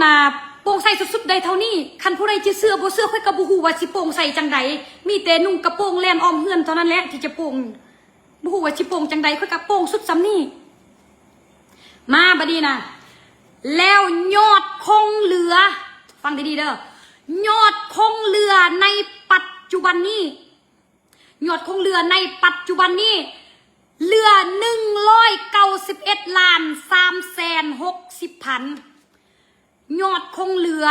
นาโปร่งใสสุดๆได้เท่านี้คันผู้ใดจะเสื้อบ่เสื้อค่อยกระบูฮูว่าสิโปร่งใสจังใดมีแต่นุ่งกระโปรงแลนอ้อมเฮือนเท่านั้นแหละที่จะโปร่งบ่ฮู้ว่าสิโปร่งจังใดค่อยกระโปรงสุดซ้ำนี่มาบัดนี้นะแล้วยอดคงเหลือฟังดีๆเด้อยอดคงเหลือในปัจจุบันนี้ยอดคงเหลือในปัจจุบันนี้เหลือ191,360,000ยอดคงเหลือ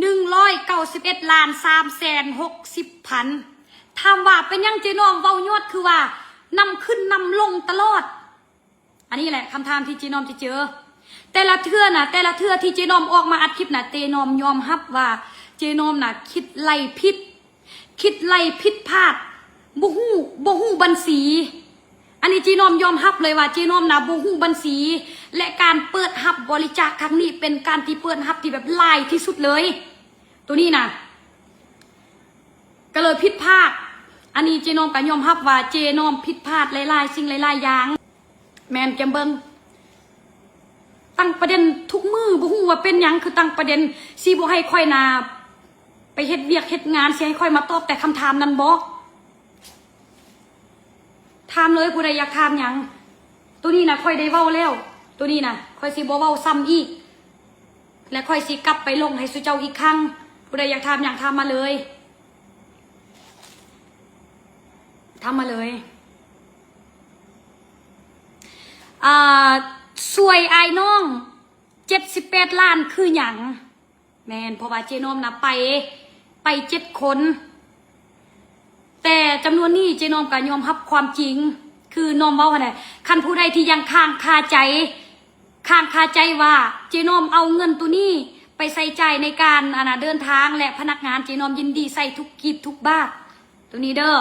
191,360,000ถามว่าเป็นยังเจน้อมเว้ายอดคือว่านำขึ้นนำลงตลอดอันนี้แหละคำถามที่เจน้อมจะเจอแต่ละเทื่อที่เจน้อมออกมาอัดคลิปนะเจน้อมยอมรับว่าเจน้อมนะคิดไล่ผิดพลาดบ่ฮู้บัญชีอันนี้เจน้อมยอมรับเลยว่าเจน้อมนะบ่ฮู้บัญชีและการเปิดรับบริจาคครั้งนี้เป็นการที่เปิดรับที่แบบลายที่สุดเลยตัวนี้นะก็เลยผิดพลาดอันนี้เจน้อมก็ยอมรับว่าเจน้อมผิดพลาดหลายๆสิ่งหลายๆอย่างแมนแกมเบิงตั้งประเด็นทุกมือบ่ฮู้ว่าเป็นหยังคือตั้งประเด็นสิบ่ให้ค่อยนาไปเฮ็ดเวียกเฮ็ดงานสิให้ค่อยมาตอบแต่คำถามนั้นบ่ถามเลยผู้ใดอยากถามหยังตัวนี้นะค่อยได้เว้าแล้วตัวนี้นะค่อยสิบ่เว้าซ้ำอีกและค่อยสิกลับไปลงให้สุเจ้าอีกครั้งผู้ใดอยากถามหยังถามมาเลยถามมาเลยสวยไอ้น้อง78 ล้านคือหยังแมนเพราะว่าเจน้อมนะไป7 คนแต่จำนวนนี้เจน้อมก็ยอมรับความจริงคือน้อมเว้าคั่นน่ะคันผู้ใดที่ยังค้างคาใจว่าเจน้อมเอาเงินตัวนี้ไปใส่ใจในการเดินทางและพนักงานเจน้อมยินดีใส่ทุกกีบทุกบาทตัวนี้เด้อ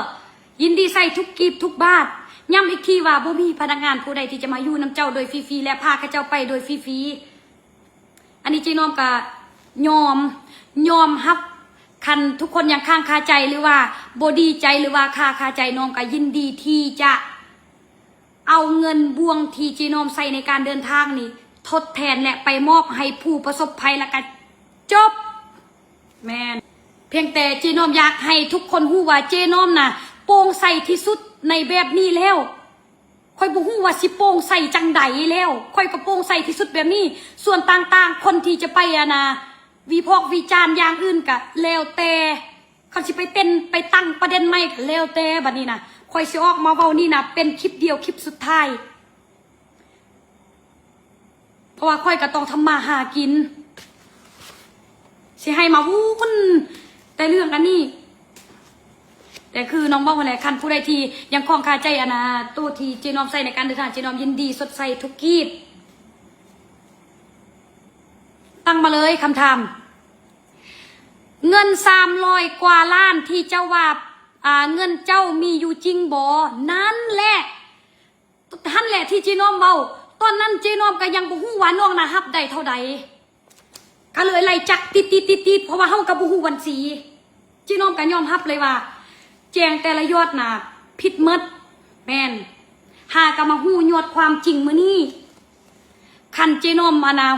ยินดีใส่ทุกกีบทุกบาทย้ำอีกทีว่าบ่มีพนักงานผู้ใดที่จะมาอยู่น้ำเจ้าโดยฟรีๆและพาเขาเจ้าไปโดยฟรีๆอันนี้เจน้อมก็ยอมรับคันทุกคนยังค้างคาใจหรือว่าบ่ดีใจหรือว่าคาใจน้อมก็ยินดีที่จะเอาเงินบวงที่เจน้อมใส่ในการเดินทางนี่ทดแทนและไปมอบให้ผู้ประสบภัยแล้วก็จบแม่นเพียงแต่เจน้อมอยากให้ทุกคนรู้ว่าเจน้อมน่ะโปร่งใสที่สุดในแบบนี้แล้วค่อยบ่ฮู้ว่าสิโปร่งใสจังใดแล้วค่อยก็โปร่งใสที่สุดแบบนี้ส่วนต่างๆคนที่จะไปวิพากษ์วิจารณ์อย่างอื่นก็แล้วแต่เขาสิไปเต้นไปตั้งประเด็นใหม่ก็แล้วแต่บัดนี้นะค่อยสิออกมาเว้านี่นะเป็นคลิปเดียวคลิปสุดท้ายเพราะว่าค่อยก็ต้องทำมาหากินสิให้มาวุ่นแต่เรื่องอันนี้แต่คือน้องบอกว่าแหละคันผู้ใดที่ยังคล้องคาใจตัวที่เจน้อมใส่ในการเดินทางเจน้อมยินดีสดใสทุกกีบตั้งมาเลยคำถามเงิน300 กว่าล้านที่เจ้าว่าเงินเจ้ามีอยู่จริงบ่นั่นแหละท่านแหละที่เจน้อมเว้าตอนนั้นเจน้อมก็ยังบ่ฮู้ว่าน้องนะรับได้เท่าใดก็เลยไล่จักติดเพราะว่าเฮาก็บ่ฮู้บัญชีเจน้อมก็ยอมรับเลยว่าแจงแต่ละยอดน่ะผิดหมดแม่นหากมาฮู้ยอดความจริงมื้อนี้คันเจน้อม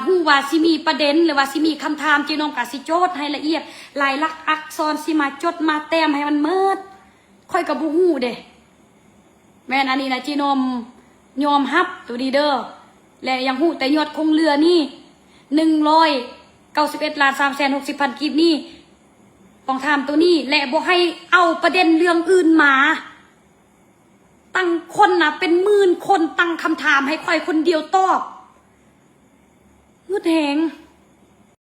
ฮู้ว่าสิมีประเด็นหรือว่าสิมีคำถามเจน้อมก็สิโจทย์ให้ละเอียดลายลักษณ์อักษรสิมาจดมาแต้มให้มันหมดค่อยก็บ่ฮู้เด้แม่นอันนี้นะเจน้อมยอมรับตัวดีเด้อและยังฮู้แต่ยอดคงเหลือนี่191,360,000กีบนี่ต้องถามตัวนี้และบอกให้เอาประเด็นเรื่องอื่นมาตั้งคนเป็น10,000 คนตั้งคำถามให้ค่อยคนเดียวตอบงุดแหง